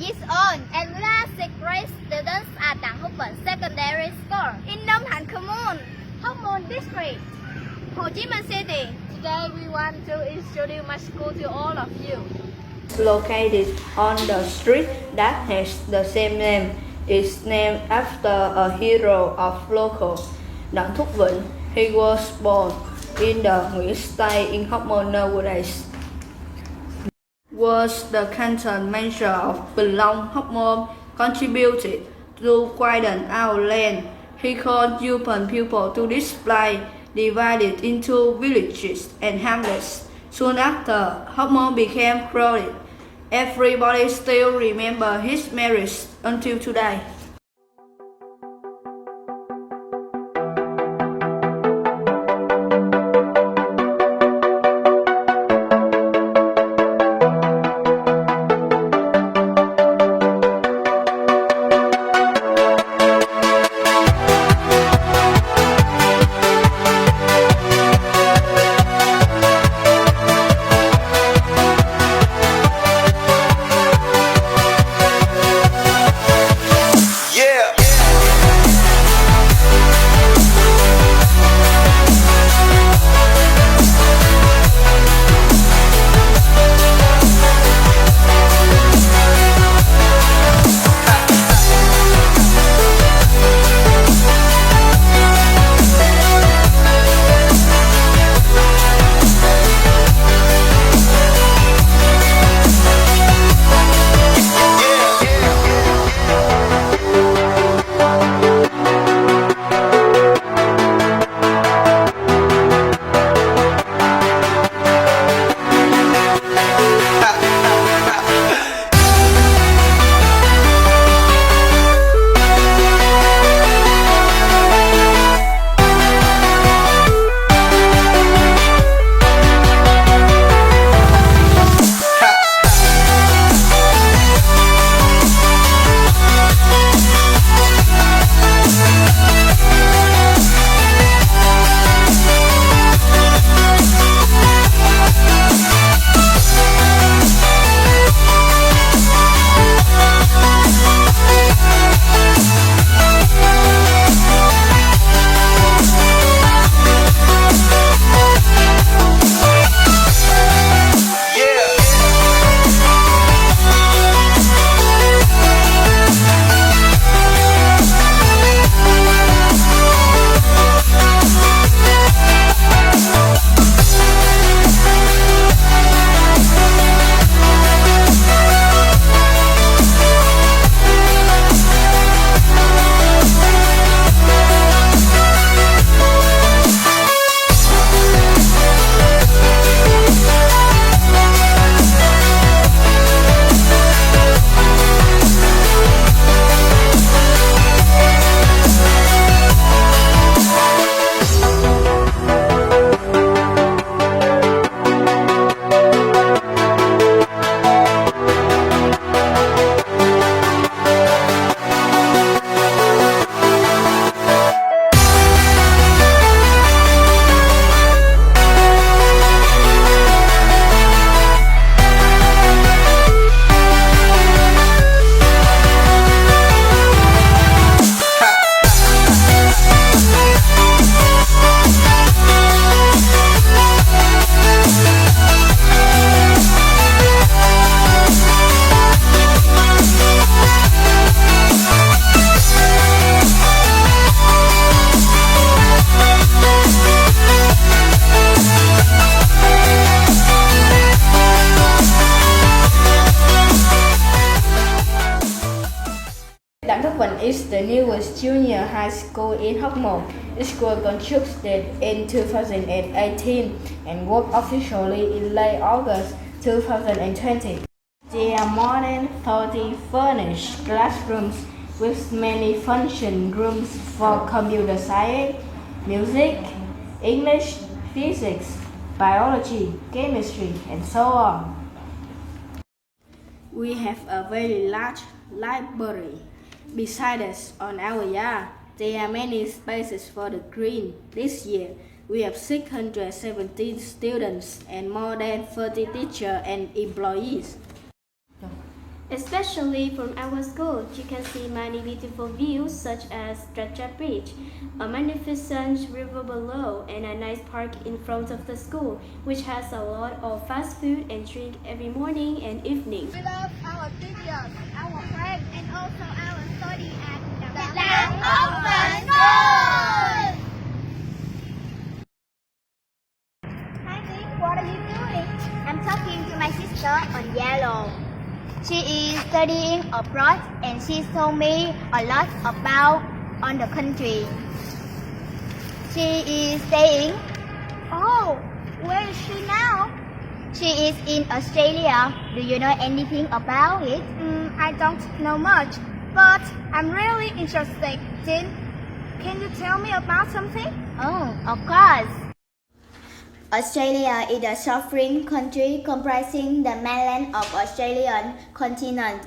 Years old and we are sixth grade students at ĐTV Secondary School in Đông Thành Commune, Hóc Môn District, Hồ Chí Minh City. Today we want to introduce my school to all of you. Located on the street that has the same name, is named after a hero of local, Đặng Thúc Vịnh. He was born in the Nguyễn State in Hóc Môn nowadays. Was the canton manager of Bình Long, Hóc Môn, contributed to widen our land. He called open people to display, divided into villages and hamlets. Soon after, Hóc Môn became crowded. Everybody still remember his merits until today. is the newest junior high school in Hóc Môn. The school constructed in 2018 and worked officially in late August 2020. There are more than 30 furnished classrooms with many function rooms for computer science, music, English, physics, biology, chemistry, and so on. We have a very large library. Besides, on our yard, there are many spaces for the green. This year, we have 617 students and more than 30 teachers and employees. Especially from our school, you can see many beautiful views such as Stretcher Bridge, a magnificent river below, and a nice park in front of the school, which has a lot of fast food and drink every morning and evening. We love our teachers, our friends, and also our study at the land of the school. Hi, Nick, what are you doing? I'm talking to my sister on yellow. She is studying abroad and she told me a lot about on the country. She is staying. Oh, where is she now? She is in Australia. Do you know anything about it? I don't know much, but I'm really interested. Jin, can you tell me about something? Oh, of course. Australia is a sovereign country comprising the mainland of Australian continent,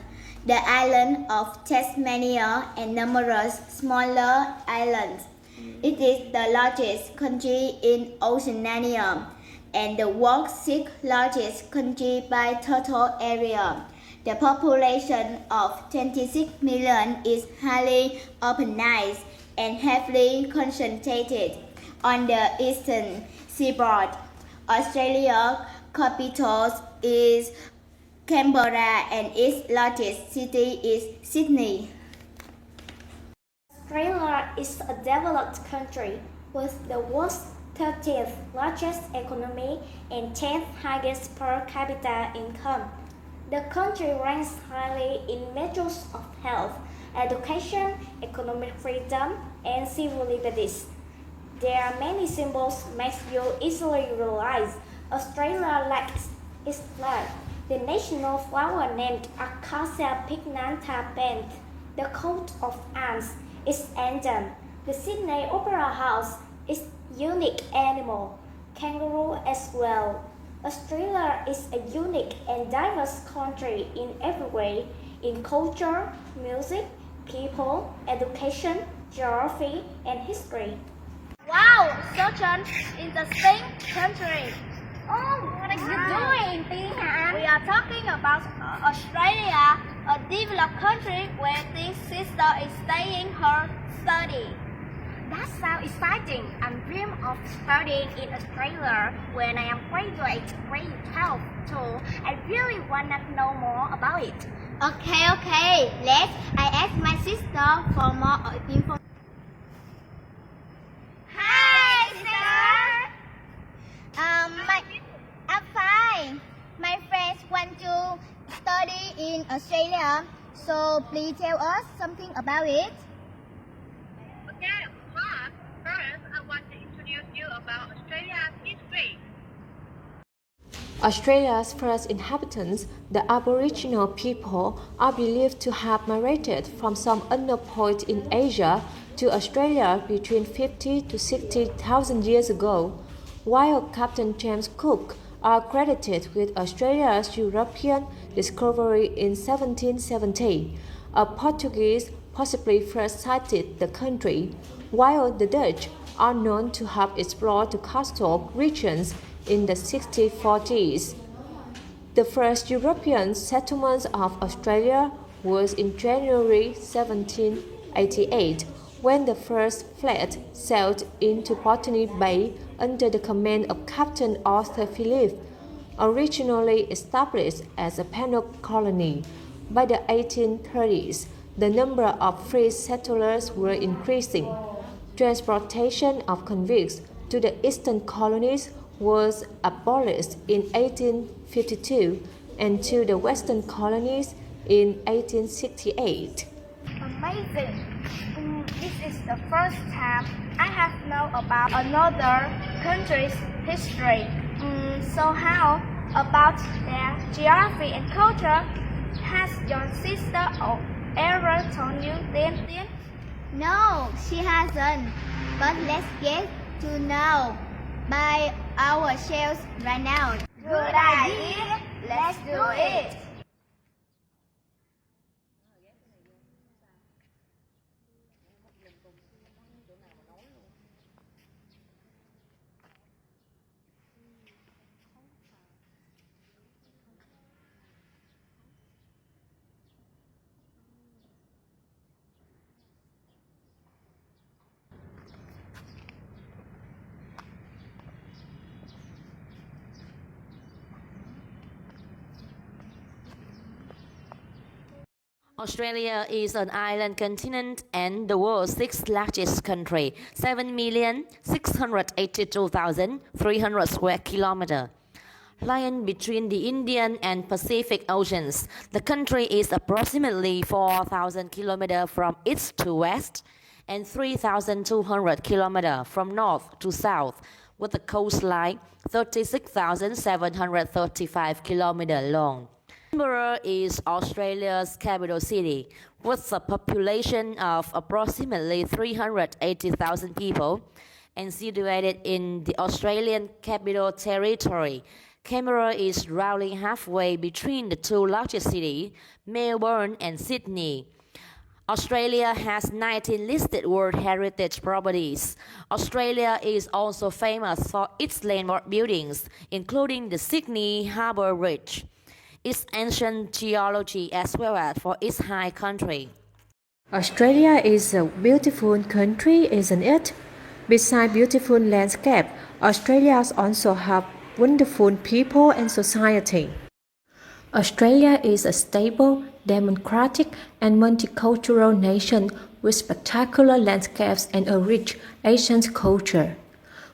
the island of Tasmania, and numerous smaller islands. It is the largest country in Oceania and the world's sixth largest country by total area. The population of 26 million is highly urbanized and heavily concentrated on the eastern seaboard. Australia's capital is Canberra and its largest city is Sydney. Australia is a developed country with the world's 30th largest economy and 10th highest per capita income. The country ranks highly in measures of health, education, economic freedom, and civil liberties. There are many symbols makes you easily realize Australia likes its flag. The national flower named Acacia pignata bent. The coat of arms is anthem. The Sydney Opera House is unique animal. Kangaroo as well. Australia is a unique and diverse country in every way, in culture, music, people, education, geography, and history. Wow, such an interesting country. Oh, what are you doing, Tihan? We are talking about Australia, a developed country where this sister is staying her study. That sounds exciting. I dream of studying in Australia when I am graduate grade 12 too. I really want to know more about it. Okay. I ask my sister for more info. Hi, sister. I'm fine. My friends want to study in Australia, so please tell us something about it. Okay, of course. First, I want to introduce you about Australia's history. Australia's first inhabitants, the Aboriginal people, are believed to have migrated from some unknown point in Asia to Australia between 50 to 60,000 years ago, while Captain James Cook are credited with Australia's European discovery in 1770. A Portuguese possibly first sighted the country, while the Dutch are known to have explored the coastal regions in the 1640s. The first European settlement of Australia was in January 1788, when the first fleet sailed into Botany Bay under the command of Captain Arthur Phillip, originally established as a penal colony. By the 1830s, the number of free settlers were increasing. Transportation of convicts to the eastern colonies was abolished in 1852 and to the western colonies in 1868. Amazing. is the first time I have known about another country's history. So how about their geography and culture? Has your sister ever told you them? No, she hasn't. But let's get to know by ourselves right now. Good idea. Let's do it. Australia is an island continent and the world's sixth largest country, 7,682,300 square kilometers. Lying between the Indian and Pacific Oceans, the country is approximately 4,000 kilometers from east to west and 3,200 kilometers from north to south, with a coastline 36,735 kilometers long. Canberra is Australia's capital city, with a population of approximately 380,000 people, and situated in the Australian Capital Territory. Canberra is roughly halfway between the two largest cities, Melbourne and Sydney. Australia has 19 listed World Heritage Properties. Australia is also famous for its landmark buildings, including the Sydney Harbour Bridge, its ancient geology, as well as for its high country. Australia is a beautiful country, isn't it? Besides beautiful landscape, Australia also has wonderful people and society. Australia is a stable, democratic, and multicultural nation with spectacular landscapes and a rich ancient culture.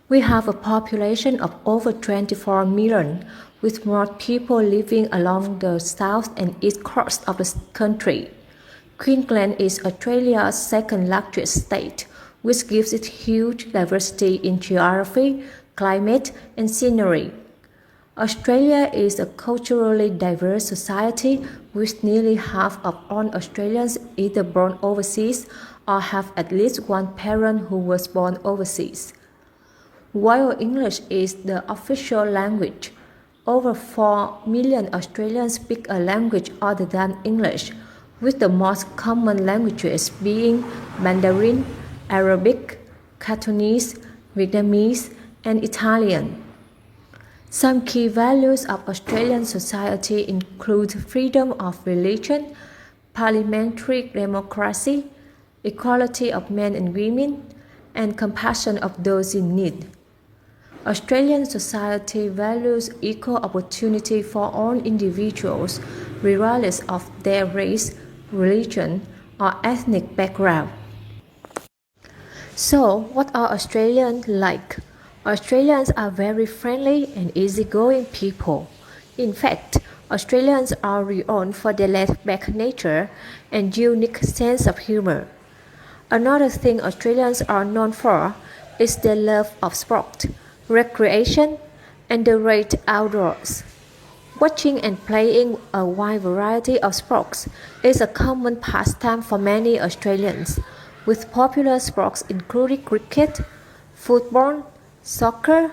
We have a population of over 24 million, with more people living along the south and east coast of the country. Queensland is Australia's second largest state, which gives it huge diversity in geography, climate, and scenery. Australia is a culturally diverse society, with nearly half of all Australians either born overseas or have at least one parent who was born overseas. While English is the official language, over 4 million Australians speak a language other than English, with the most common languages being Mandarin, Arabic, Cantonese, Vietnamese, and Italian. Some key values of Australian society include freedom of religion, parliamentary democracy, equality of men and women, and compassion of those in need. Australian society values equal opportunity for all individuals, regardless of their race, religion, or ethnic background. So, what are Australians like? Australians are very friendly and easygoing people. In fact, Australians are renowned for their laid-back nature and unique sense of humor. Another thing Australians are known for is their love of sport, recreation, and the great outdoors. Watching and playing a wide variety of sports is a common pastime for many Australians, with popular sports including cricket, football, soccer,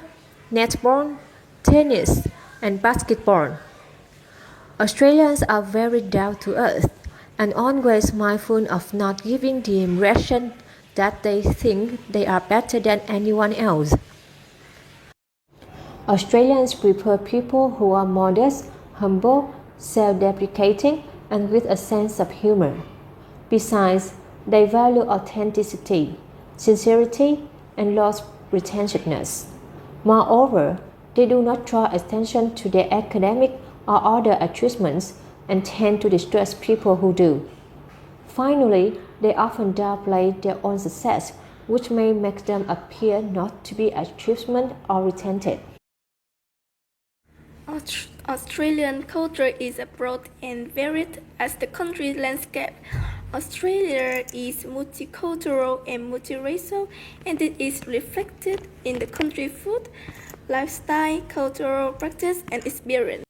netball, tennis, and basketball. Australians are very down to earth and always mindful of not giving the impression that they think they are better than anyone else. Australians prefer people who are modest, humble, self-deprecating, and with a sense of humor. Besides, they value authenticity, sincerity, and low pretentiousness. Moreover, they do not draw attention to their academic or other achievements and tend to distress people who do. Finally, they often downplay their own success, which may make them appear not to be achievement-oriented. Australian culture is broad and varied as the country's landscape. Australia is multicultural and multiracial, and it is reflected in the country's food, lifestyle, cultural practice, and experience.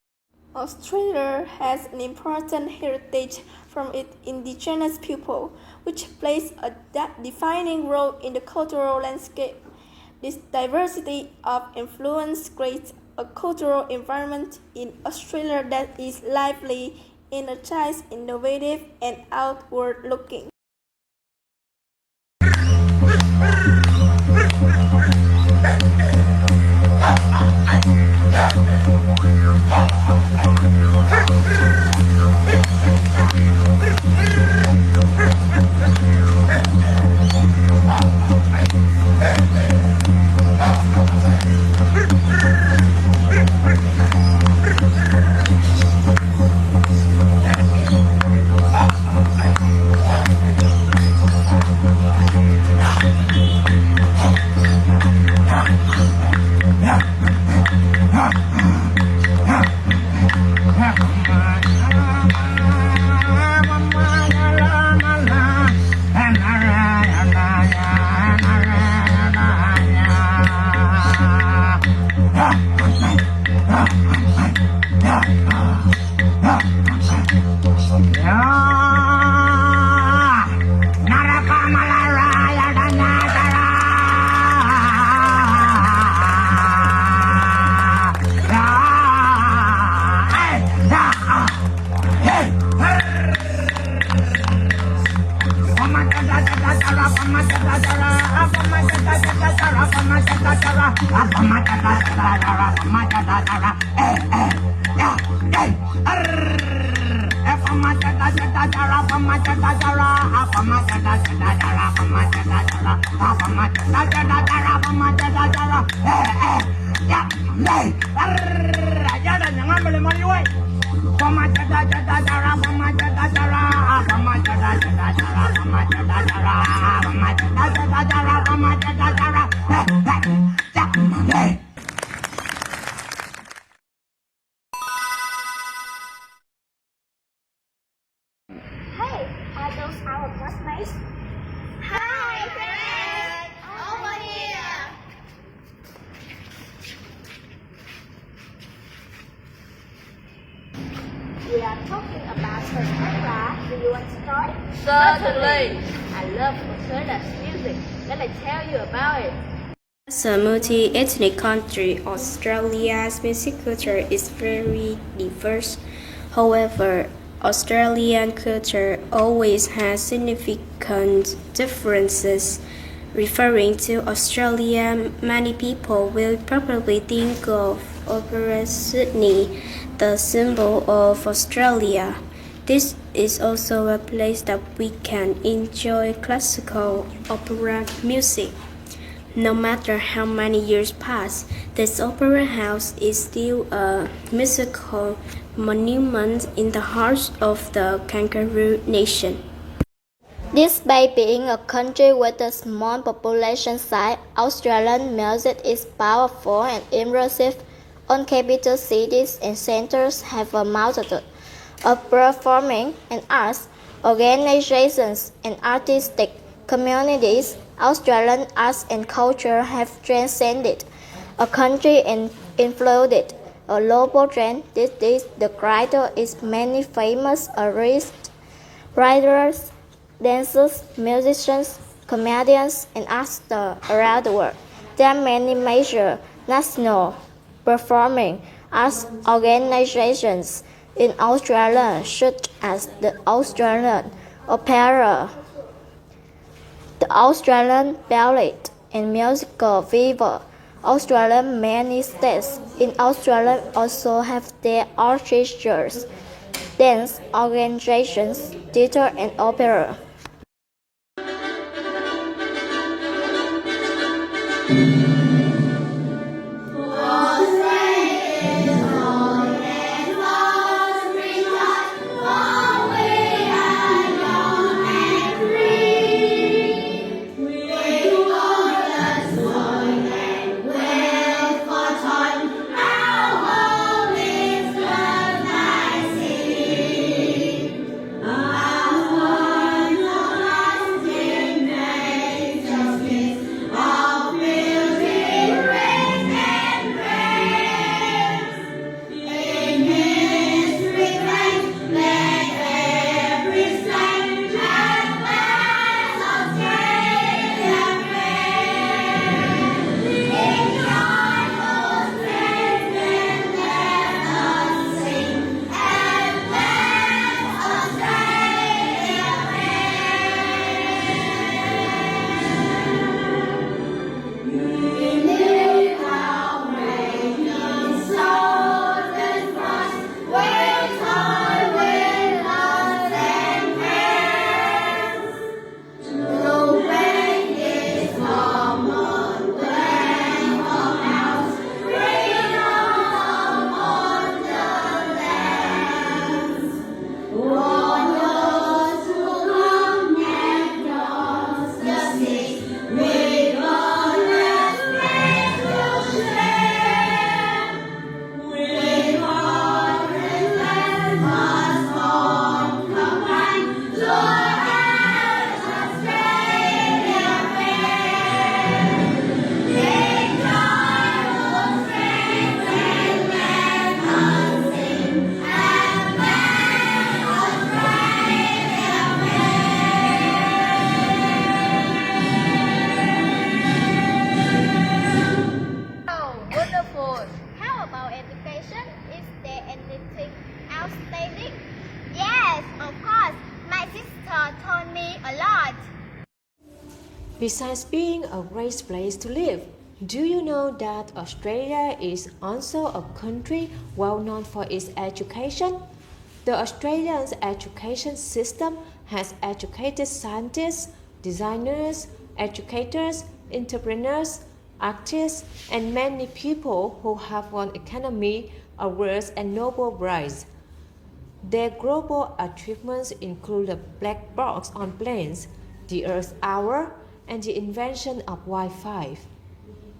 Australia has an important heritage from its indigenous people, which plays a defining role in the cultural landscape. This diversity of influence creates a cultural environment in Australia that is lively, energized, innovative, and outward-looking. Hey, are those our classmates? Hi, friends! Over here! We are talking about Australia. Do you want to start? Certainly! I love Australia's music. Let me tell you about it. As a multi-ethnic country, Australia's music culture is very diverse. However, Australian culture always has significant differences. Referring to Australia, many people will probably think of Opera Sydney, the symbol of Australia. This is also a place that we can enjoy classical opera music. No matter how many years pass, this opera house is still a musical monument in the heart of the Kangaroo Nation. Despite being a country with a small population size, Australian music is powerful and immersive. All capital cities and centers have a multitude of performing and arts organizations and artistic communities. Australian arts and culture have transcended a country and influenced a global trend. This is the creator is many famous artists, writers, dancers, musicians, comedians, and actors around the world. There are many major national performing arts organizations in Australia, such as the Australian Opera, the Australian Ballet and Musical Theatre. Australian many states in Australia also have their orchestras, dance organizations, theatre and opera. education? Is there anything outstanding? Yes, of course. My sister told me a lot. Besides being a great place to live, do you know that Australia is also a country well known for its education? The Australian education system has educated scientists, designers, educators, entrepreneurs, artists, and many people who have won Academy Awards and Nobel Prize. Their global achievements include the black box on planes, the Earth Hour, and the invention of Wi-Fi.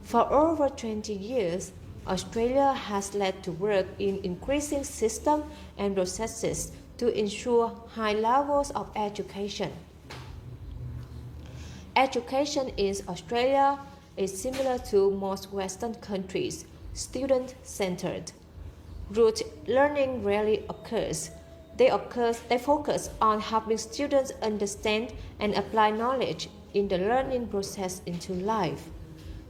For over 20 years, Australia has led to work in increasing systems and processes to ensure high levels of education. Education in Australia is similar to most Western countries, student-centered. Rote learning rarely occurs. They focus on helping students understand and apply knowledge in the learning process into life.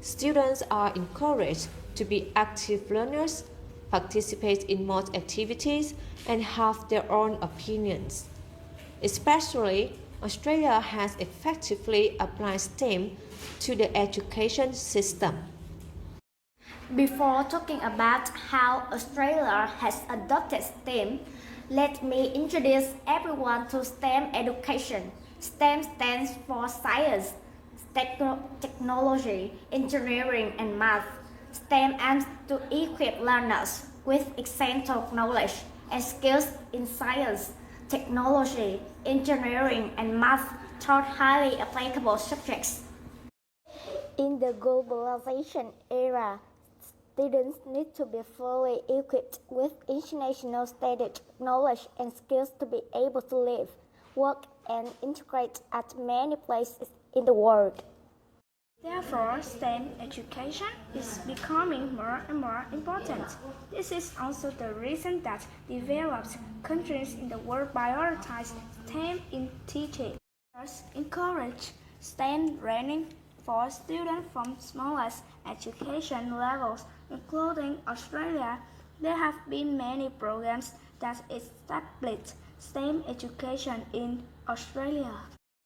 Students are encouraged to be active learners, participate in most activities, and have their own opinions. Especially, Australia has effectively applied STEM to the education system. Before talking about how Australia has adopted STEM, let me introduce everyone to STEM education. STEM stands for science, technology, engineering, and math. STEM aims to equip learners with essential knowledge and skills in science, technology, engineering, and math taught highly applicable subjects. In the globalization era, students need to be fully equipped with international standard knowledge and skills to be able to live, work, and integrate at many places in the world. Therefore, STEM education is becoming more and more important. This is also the reason that developed countries in the world prioritize STEM in teaching. First, encourage STEM learning for students from smallest education levels, including Australia. There have been many programs that established STEM education in Australia.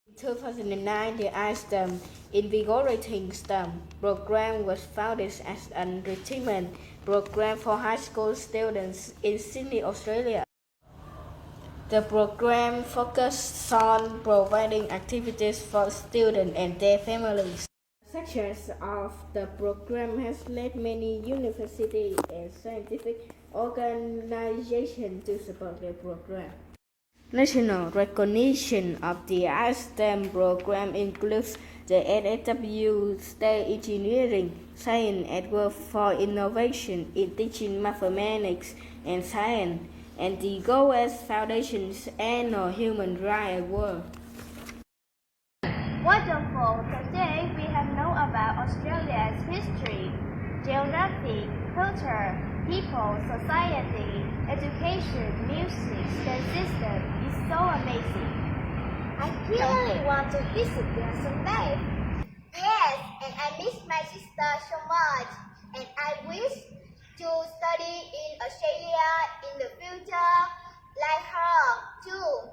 In 2009, the iSTEM Invigorating STEM program was founded as a retirement program for high school students in Sydney, Australia. The program focused on providing activities for students and their families. Success of the program has led many universities and scientific organizations to support the program. National recognition of the iSTEM program includes the NSW State Engineering, Science Award for Innovation in Teaching Mathematics and Science, and the Goethe Foundation's Annual Human Rights Award. Wonderful! Today we have known about Australia's history, geography, culture, people, society, education, music, the system is so amazing. I really want to visit there someday. Yes, and I miss my sister so much, and I wish to study in Australia in the future like her too.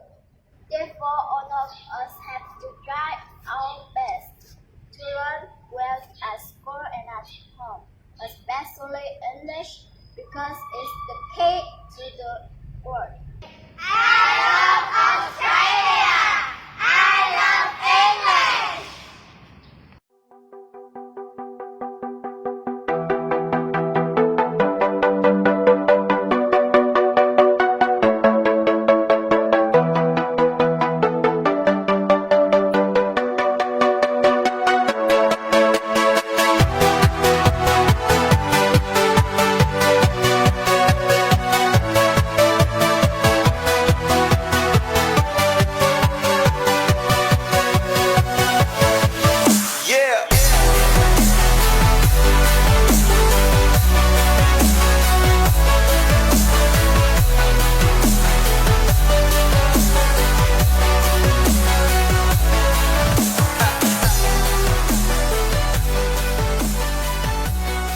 Therefore, all of us have to try our best to learn well at school and at home, especially English, because it's the key to the world.